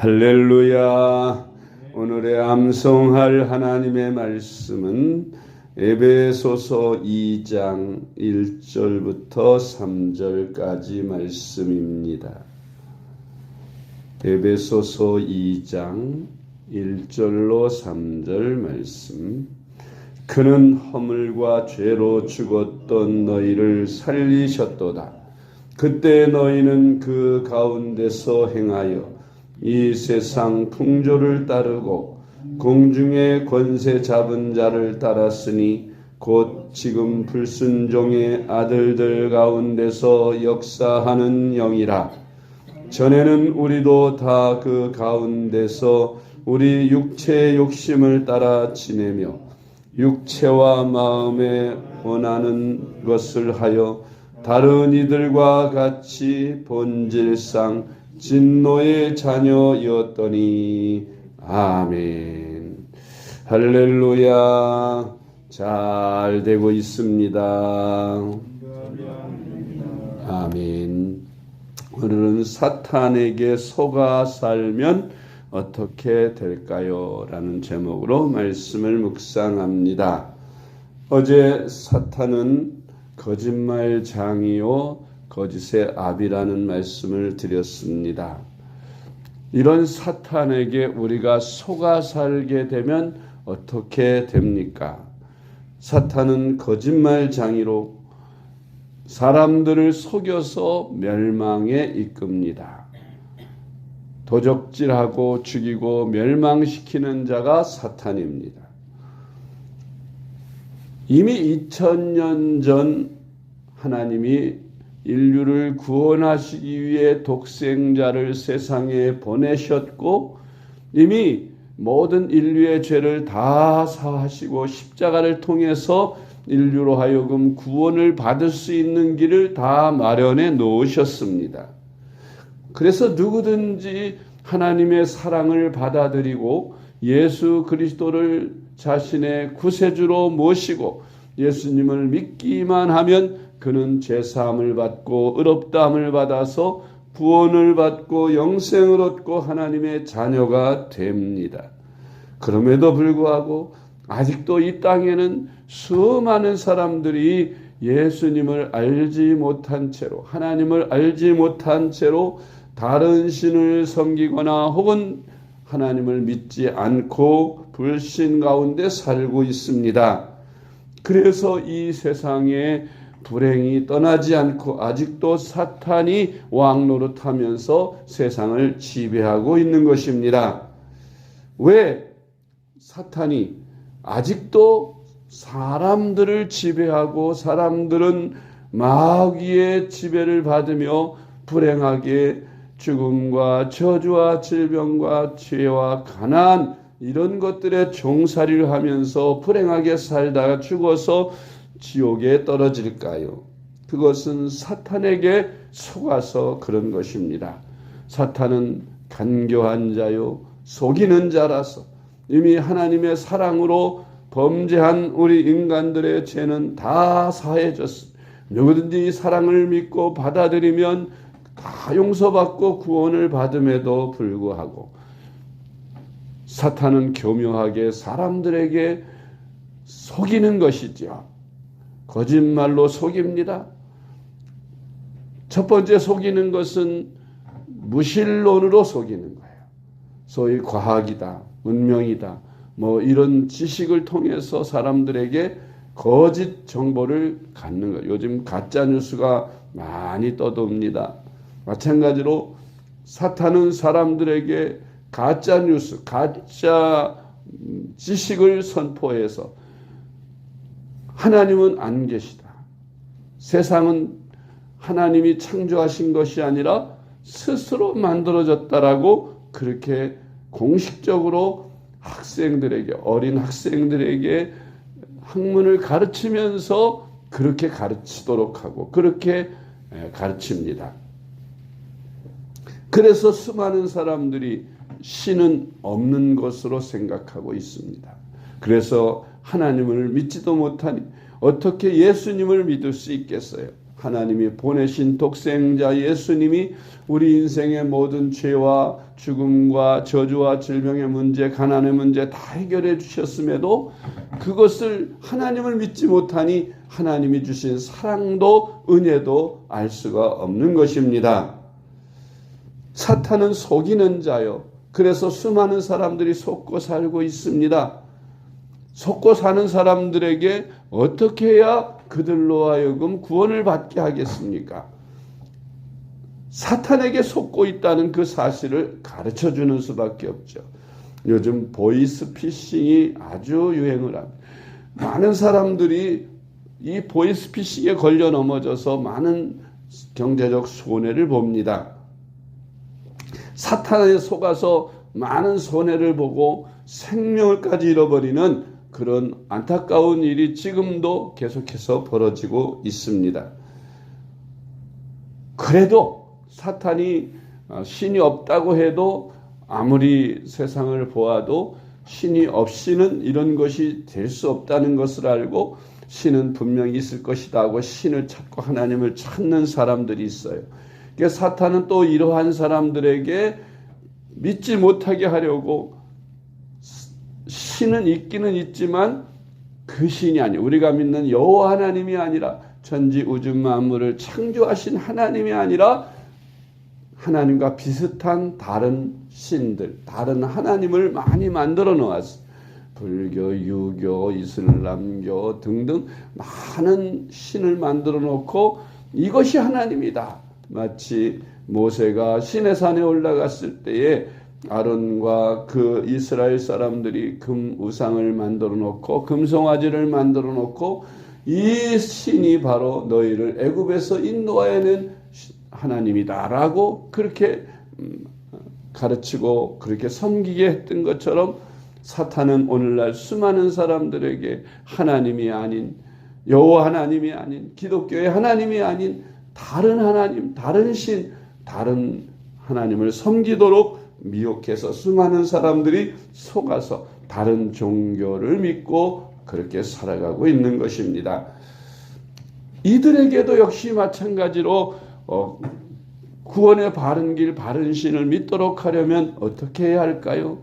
할렐루야. 오늘의 암송할 하나님의 말씀은 에베소서 2장 1절부터 3절까지 말씀입니다. 에베소서 2장 1절로 3절 말씀. 그는 허물과 죄로 죽었던 너희를 살리셨도다. 그때 너희는 그 가운데서 행하여 이 세상 풍조를 따르고 공중의 권세 잡은 자를 따랐으니 곧 지금 불순종의 아들들 가운데서 역사하는 영이라. 전에는 우리도 다 그 가운데서 우리 육체의 욕심을 따라 지내며 육체와 마음에 원하는 것을 하여 다른 이들과 같이 본질상 진노의 자녀였더니. 아멘. 할렐루야. 잘 되고 있습니다. 아멘. 오늘은 사탄에게 속아 살면 어떻게 될까요? 라는 제목으로 말씀을 묵상합니다. 어제 사탄은 거짓말장이요 거짓의 아비라는 말씀을 드렸습니다. 이런 사탄에게 우리가 속아 살게 되면 어떻게 됩니까? 사탄은 거짓말장이로 사람들을 속여서 멸망에 이끕니다. 도적질하고 죽이고 멸망시키는 자가 사탄입니다. 이미 2000년 전 하나님이 인류를 구원하시기 위해 독생자를 세상에 보내셨고 이미 모든 인류의 죄를 다 사하시고 십자가를 통해서 인류로 하여금 구원을 받을 수 있는 길을 다 마련해 놓으셨습니다. 그래서 누구든지 하나님의 사랑을 받아들이고 예수 그리스도를 자신의 구세주로 모시고 예수님을 믿기만 하면 그는 죄사함을 받고 의롭다함을 받아서 구원을 받고 영생을 얻고 하나님의 자녀가 됩니다. 그럼에도 불구하고 아직도 이 땅에는 수많은 사람들이 예수님을 알지 못한 채로 하나님을 알지 못한 채로 다른 신을 섬기거나 혹은 하나님을 믿지 않고 불신 가운데 살고 있습니다. 그래서 이 세상에 불행이 떠나지 않고 아직도 사탄이 왕노릇하면서 세상을 지배하고 있는 것입니다. 왜 사탄이 아직도 사람들을 지배하고 사람들은 마귀의 지배를 받으며 불행하게 죽음과 저주와 질병과 죄와 가난 이런 것들에 종살이를 하면서 불행하게 살다가 죽어서 지옥에 떨어질까요? 그것은 사탄에게 속아서 그런 것입니다. 사탄은 간교한 자요 속이는 자라서 이미 하나님의 사랑으로 범죄한 우리 인간들의 죄는 다 사해졌습니다. 누구든지 사랑을 믿고 받아들이면 다 용서받고 구원을 받음에도 불구하고 사탄은 교묘하게 사람들에게 속이는 것이죠. 거짓말로 속입니다. 첫 번째 속이는 것은 무신론으로 속이는 거예요. 소위 과학이다, 문명이다, 이런 지식을 통해서 사람들에게 거짓 정보를 갖는 거예요. 요즘 가짜 뉴스가 많이 떠돕니다. 마찬가지로 사탄은 사람들에게 가짜 뉴스, 가짜 지식을 선포해서 하나님은 안 계시다. 세상은 하나님이 창조하신 것이 아니라 스스로 만들어졌다라고 그렇게 공식적으로 학생들에게, 어린 학생들에게 학문을 가르치면서 그렇게 가르치도록 하고 그렇게 가르칩니다. 그래서 수많은 사람들이 신은 없는 것으로 생각하고 있습니다. 그래서 하나님을 믿지도 못하니 어떻게 예수님을 믿을 수 있겠어요? 하나님이 보내신 독생자 예수님이 우리 인생의 모든 죄와 죽음과 저주와 질병의 문제, 가난의 문제 다 해결해 주셨음에도 그것을 하나님을 믿지 못하니 하나님이 주신 사랑도 은혜도 알 수가 없는 것입니다. 사탄은 속이는 자요. 그래서 수많은 사람들이 속고 살고 있습니다. 속고 사는 사람들에게 어떻게 해야 그들로 하여금 구원을 받게 하겠습니까? 사탄에게 속고 있다는 그 사실을 가르쳐주는 수밖에 없죠. 요즘 보이스피싱이 아주 유행을 합니다. 많은 사람들이 이 보이스피싱에 걸려 넘어져서 많은 경제적 손해를 봅니다. 사탄에 속아서 많은 손해를 보고 생명을까지 잃어버리는 그런 안타까운 일이 지금도 계속해서 벌어지고 있습니다. 그래도 사탄이 신이 없다고 해도 아무리 세상을 보아도 신이 없이는 이런 것이 될 수 없다는 것을 알고 신은 분명히 있을 것이다 하고 신을 찾고 하나님을 찾는 사람들이 있어요. 그러니까 사탄은 또 이러한 사람들에게 믿지 못하게 하려고 신은 있기는 있지만 그 신이 아니에요. 우리가 믿는 여호와 하나님이 아니라 천지 우주 만물을 창조하신 하나님이 아니라 하나님과 비슷한 다른 신들, 다른 하나님을 많이 만들어 놓았어요. 불교, 유교, 이슬람교 등등 많은 신을 만들어 놓고 이것이 하나님이다. 마치 모세가 시내산에 올라갔을 때에 아론과 그 이스라엘 사람들이 금 우상을 만들어 놓고 금송아지를 만들어 놓고 이 신이 바로 너희를 애굽에서 인도하여낸 하나님이다라고 그렇게 가르치고 그렇게 섬기게 했던 것처럼 사탄은 오늘날 수많은 사람들에게 하나님이 아닌 여호와 하나님이 아닌 기독교의 하나님이 아닌 다른 하나님, 다른 신, 다른 하나님을 섬기도록 미혹해서 수많은 사람들이 속아서 다른 종교를 믿고 그렇게 살아가고 있는 것입니다. 이들에게도 역시 마찬가지로 구원의 바른 길, 바른 신을 믿도록 하려면 어떻게 해야 할까요?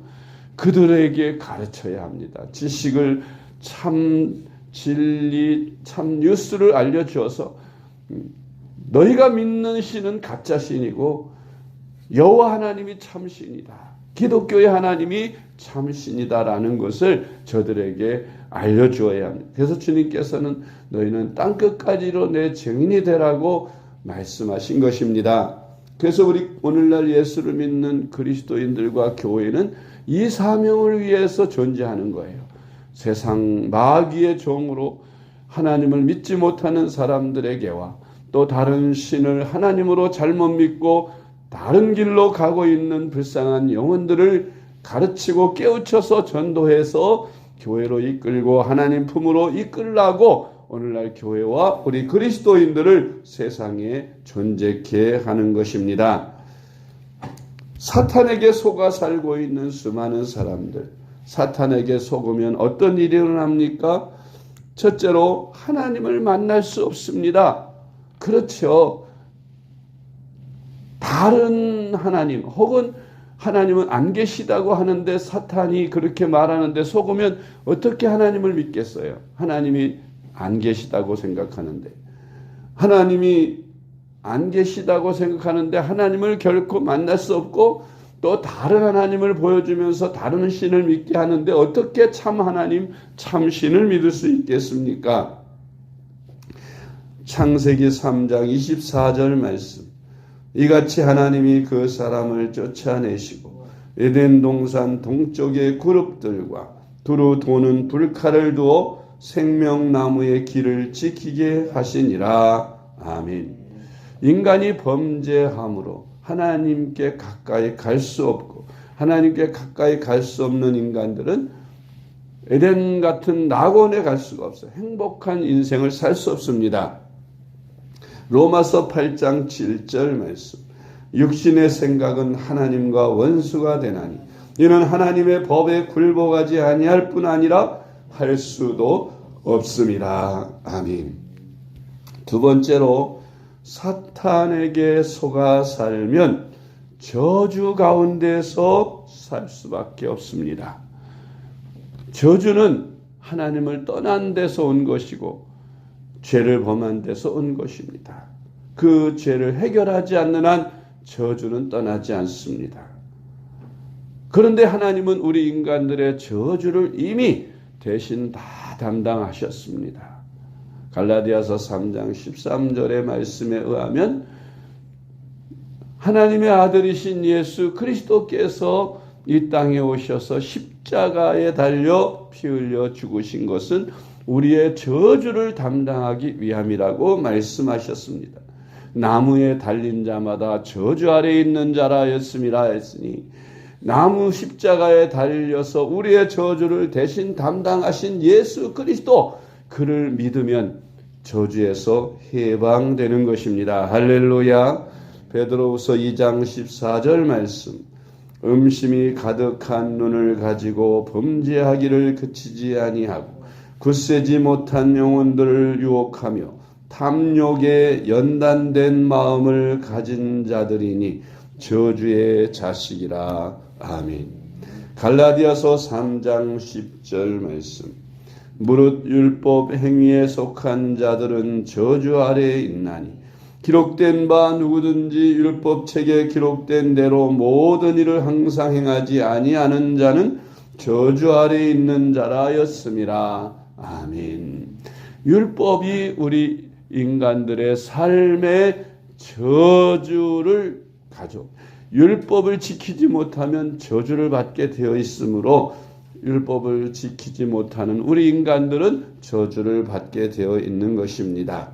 그들에게 가르쳐야 합니다. 지식을 참 진리, 참 뉴스를 알려주어서 너희가 믿는 신은 가짜 신이고 여호와 하나님이 참 신이다. 기독교의 하나님이 참 신이다라는 것을 저들에게 알려주어야 합니다. 그래서 주님께서는 너희는 땅끝까지로 내 증인이 되라고 말씀하신 것입니다. 그래서 우리 오늘날 예수를 믿는 그리스도인들과 교회는 이 사명을 위해서 존재하는 거예요. 세상 마귀의 종으로 하나님을 믿지 못하는 사람들에게와 또 다른 신을 하나님으로 잘못 믿고 다른 길로 가고 있는 불쌍한 영혼들을 가르치고 깨우쳐서 전도해서 교회로 이끌고 하나님 품으로 이끌라고 오늘날 교회와 우리 그리스도인들을 세상에 존재케 하는 것입니다. 사탄에게 속아 살고 있는 수많은 사람들, 사탄에게 속으면 어떤 일이 일어납니까? 첫째로 하나님을 만날 수 없습니다. 그렇죠. 다른 하나님 혹은 하나님은 안 계시다고 하는데 사탄이 그렇게 말하는데 속으면 어떻게 하나님을 믿겠어요? 하나님이 안 계시다고 생각하는데, 하나님이 안 계시다고 생각하는데 하나님을 결코 만날 수 없고 또 다른 하나님을 보여주면서 다른 신을 믿게 하는데 어떻게 참 하나님, 참 신을 믿을 수 있겠습니까? 창세기 3장 24절 말씀, 이같이 하나님이 그 사람을 쫓아내시고 에덴 동산 동쪽의 그룹들과 두루 도는 불칼을 두어 생명나무의 길을 지키게 하시니라. 아멘. 인간이 범죄함으로 하나님께 가까이 갈 수 없고 하나님께 가까이 갈 수 없는 인간들은 에덴 같은 낙원에 갈 수가 없어요. 행복한 인생을 살 수 없습니다. 로마서 8장 7절 말씀, 육신의 생각은 하나님과 원수가 되나니 이는 하나님의 법에 굴복하지 아니할 뿐 아니라 할 수도 없습니다. 아멘. 두 번째로 사탄에게 속아 살면 저주 가운데서 살 수밖에 없습니다. 저주는 하나님을 떠난 데서 온 것이고 죄를 범한 데서 온 것입니다. 그 죄를 해결하지 않는 한 저주는 떠나지 않습니다. 그런데 하나님은 우리 인간들의 저주를 이미 대신 다 담당하셨습니다. 갈라디아서 3장 13절의 말씀에 의하면 하나님의 아들이신 예수 그리스도께서 이 땅에 오셔서 십자가에 달려 피 흘려 죽으신 것은 우리의 저주를 담당하기 위함이라고 말씀하셨습니다. 나무에 달린 자마다 저주 아래 있는 자라 했음이라 했으니 나무 십자가에 달려서 우리의 저주를 대신 담당하신 예수 그리스도, 그를 믿으면 저주에서 해방되는 것입니다. 할렐루야. 베드로후서 2장 14절 말씀. 음심이 가득한 눈을 가지고 범죄하기를 그치지 아니하고 굳세지 못한 영혼들을 유혹하며 탐욕에 연단된 마음을 가진 자들이니 저주의 자식이라. 아멘. 갈라디아서 3장 10절 말씀. 무릇 율법 행위에 속한 자들은 저주 아래에 있나니 기록된 바 누구든지 율법책에 기록된 대로 모든 일을 항상 행하지 아니하는 자는 저주 아래에 있는 자라였음이라. 아멘. 율법이 우리 인간들의 삶의 저주를 가져 율법을 지키지 못하면 저주를 받게 되어 있으므로 율법을 지키지 못하는 우리 인간들은 저주를 받게 되어 있는 것입니다.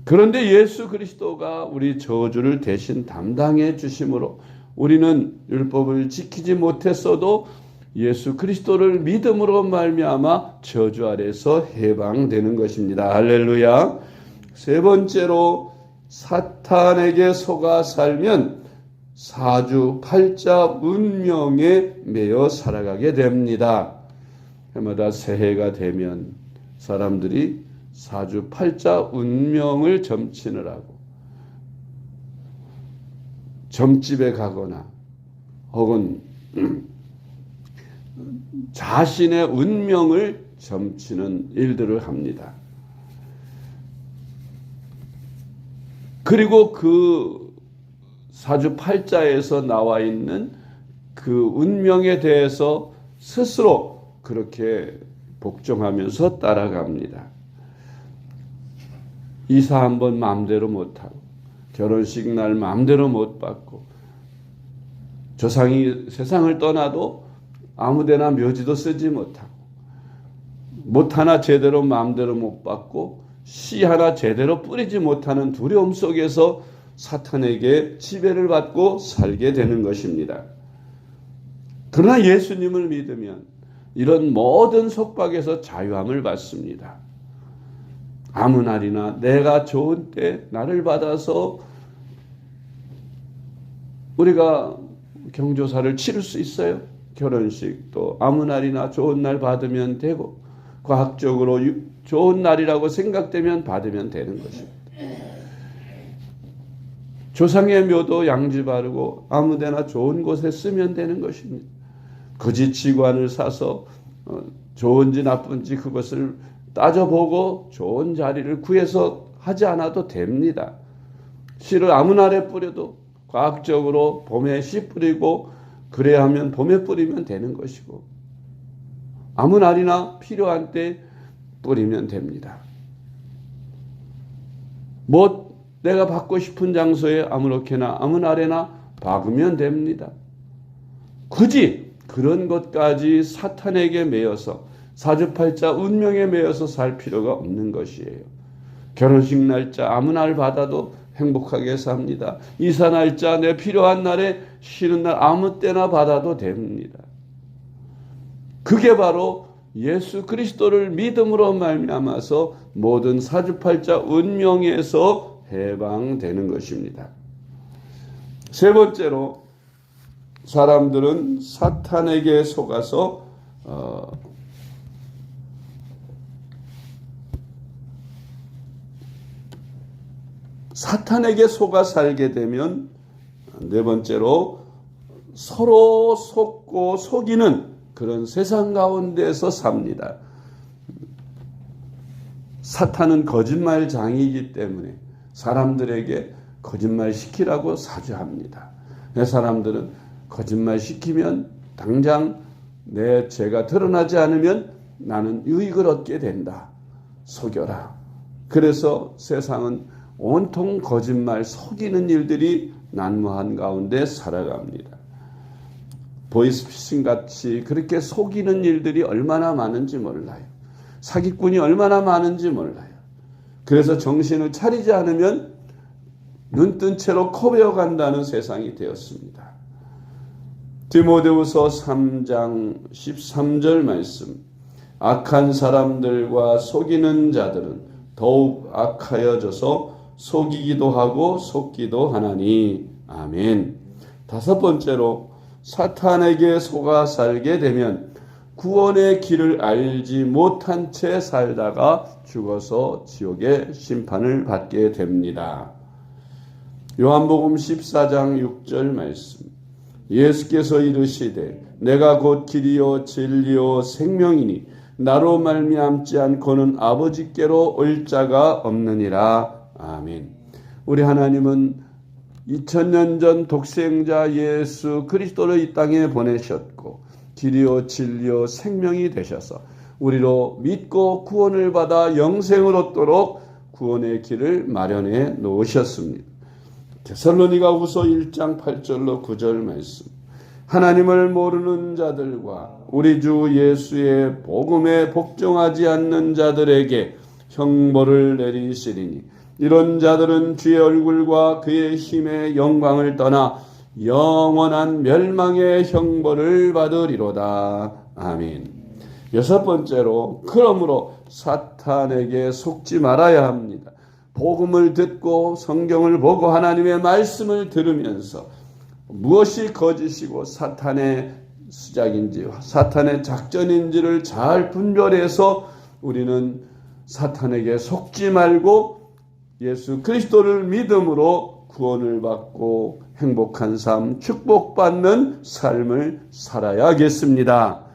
그런데 예수 그리스도가 우리 저주를 대신 담당해 주심으로 우리는 율법을 지키지 못했어도 예수 그리스도를 믿음으로 말미암아 저주 아래서 해방되는 것입니다. 할렐루야. 세 번째로 사탄에게 속아 살면 사주팔자 운명에 매여 살아가게 됩니다. 해마다 새해가 되면 사람들이 사주팔자 운명을 점치느라고 점집에 가거나 혹은 자신의 운명을 점치는 일들을 합니다. 그리고 그 사주팔자에서 나와 있는 그 운명에 대해서 스스로 그렇게 복종하면서 따라갑니다. 이사 한번 마음대로 못하고 결혼식 날 마음대로 못 받고 조상이 세상을 떠나도 아무데나 묘지도 쓰지 못하고 못 하나 제대로 마음대로 못 받고 씨 하나 제대로 뿌리지 못하는 두려움 속에서 사탄에게 지배를 받고 살게 되는 것입니다. 그러나 예수님을 믿으면 이런 모든 속박에서 자유함을 받습니다. 아무 날이나 내가 좋은 때 나를 받아서 우리가 경조사를 치를 수 있어요. 결혼식도 아무 날이나 좋은 날 받으면 되고 과학적으로 좋은 날이라고 생각되면 받으면 되는 것입니다. 조상의 묘도 양지 바르고 아무데나 좋은 곳에 쓰면 되는 것입니다. 거짓 지관을 사서 좋은지 나쁜지 그것을 따져보고 좋은 자리를 구해서 하지 않아도 됩니다. 씨를 아무 날에 뿌려도 과학적으로 봄에 씨 뿌리고 그래야 하면 봄에 뿌리면 되는 것이고 아무 날이나 필요한 때 뿌리면 됩니다. 뭐 내가 받고 싶은 장소에 아무렇게나 아무 날에나 박으면 됩니다. 굳이 그런 것까지 사탄에게 매여서 사주팔자 운명에 매여서 살 필요가 없는 것이에요. 결혼식 날짜 아무 날 받아도 행복하게 삽니다. 이사 날짜 내 필요한 날에 쉬는 날 아무 때나 받아도 됩니다. 그게 바로 예수 그리스도를 믿음으로 말미암아서 모든 사주팔자 운명에서 해방되는 것입니다. 세 번째로 사람들은 사탄에게 속아서 사탄에게 속아 살게 되면 네 번째로 서로 속고 속이는 그런 세상 가운데서 삽니다. 사탄은 거짓말장이기 때문에 사람들에게 거짓말 시키라고 사주합니다. 사람들은 거짓말 시키면 당장 내 죄가 드러나지 않으면 나는 유익을 얻게 된다. 속여라. 그래서 세상은 온통 거짓말 속이는 일들이 난무한 가운데 살아갑니다. 보이스피싱 같이 그렇게 속이는 일들이 얼마나 많은지 몰라요. 사기꾼이 얼마나 많은지 몰라요. 그래서 정신을 차리지 않으면 눈뜬 채로 코베어 간다는 세상이 되었습니다. 디모데후서 3장 13절 말씀. 악한 사람들과 속이는 자들은 더욱 악하여져서 속이기도 하고 속기도 하나니. 아멘. 다섯 번째로 사탄에게 속아 살게 되면 구원의 길을 알지 못한 채 살다가 죽어서 지옥의 심판을 받게 됩니다. 요한복음 14장 6절 말씀. 예수께서 이르시되 내가 곧 길이요 진리요 생명이니 나로 말미암지 않고는 아버지께로 올 자가 없느니라. 아멘. 우리 하나님은 2000년 전 독생자 예수 그리스도를 이 땅에 보내셨고 길이요 진리요 생명이 되셔서 우리로 믿고 구원을 받아 영생을 얻도록 구원의 길을 마련해 놓으셨습니다. 데살로니가후서 1장 8절로 9절 말씀. 하나님을 모르는 자들과 우리 주 예수의 복음에 복종하지 않는 자들에게 형벌을 내리시리니 이런 자들은 주의 얼굴과 그의 힘의 영광을 떠나 영원한 멸망의 형벌을 받으리로다. 아멘. 여섯 번째로 그러므로 사탄에게 속지 말아야 합니다. 복음을 듣고 성경을 보고 하나님의 말씀을 들으면서 무엇이 거짓이고 사탄의 수작인지 사탄의 작전인지를 잘 분별해서 우리는 사탄에게 속지 말고 예수 그리스도를 믿음으로 구원을 받고 행복한 삶, 축복받는 삶을 살아야겠습니다.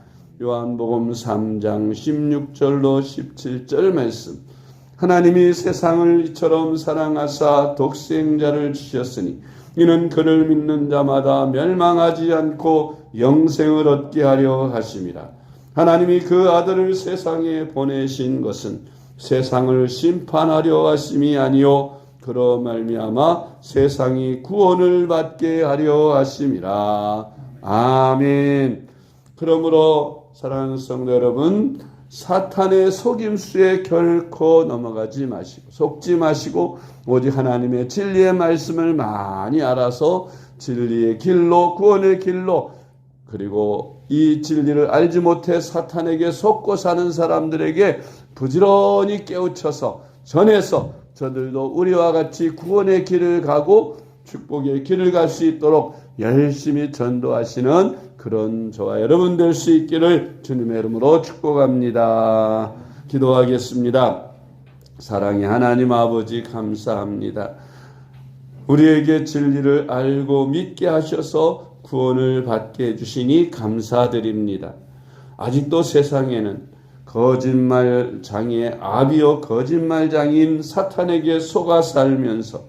요한복음 3장 16절로 17절 말씀. 하나님이 세상을 이처럼 사랑하사 독생자를 주셨으니 이는 그를 믿는 자마다 멸망하지 않고 영생을 얻게 하려 하심이라. 하나님이 그 아들을 세상에 보내신 것은 세상을 심판하려 하심이 아니요 그러 말미암아 세상이 구원을 받게 하려 하심이라. 아멘. 그러므로 사랑하는 성도 여러분, 사탄의 속임수에 결코 넘어가지 마시고 속지 마시고 오직 하나님의 진리의 말씀을 많이 알아서 진리의 길로 구원의 길로 그리고 이 진리를 알지 못해 사탄에게 속고 사는 사람들에게 부지런히 깨우쳐서 전해서 저들도 우리와 같이 구원의 길을 가고 축복의 길을 갈 수 있도록 열심히 전도하시는 그런 저와 여러분 될 수 있기를 주님의 이름으로 축복합니다. 기도하겠습니다. 사랑의 하나님 아버지 감사합니다. 우리에게 진리를 알고 믿게 하셔서 구원을 받게 해주시니 감사드립니다. 아직도 세상에는 거짓말장의 아비요 거짓말장인 사탄에게 속아 살면서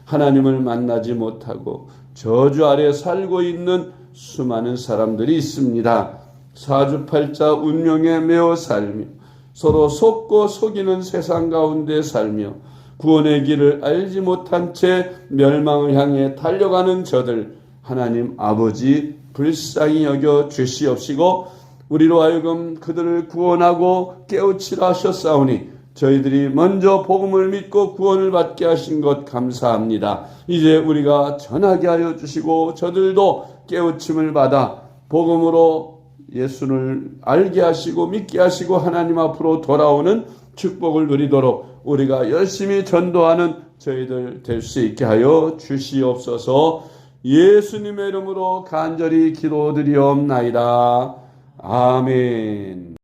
하나님을 만나지 못하고 저주 아래 살고 있는 수많은 사람들이 있습니다. 사주팔자 운명에 매어 살며 서로 속고 속이는 세상 가운데 살며 구원의 길을 알지 못한 채 멸망을 향해 달려가는 저들 하나님 아버지 불쌍히 여겨 주시옵시고 우리로 하여금 그들을 구원하고 깨우치라 하셨사오니 저희들이 먼저 복음을 믿고 구원을 받게 하신 것 감사합니다. 이제 우리가 전하게 하여 주시고 저들도 깨우침을 받아 복음으로 예수를 알게 하시고 믿게 하시고 하나님 앞으로 돌아오는 축복을 누리도록 우리가 열심히 전도하는 저희들 될 수 있게 하여 주시옵소서. 예수님의 이름으로 간절히 기도드리옵나이다. 아멘.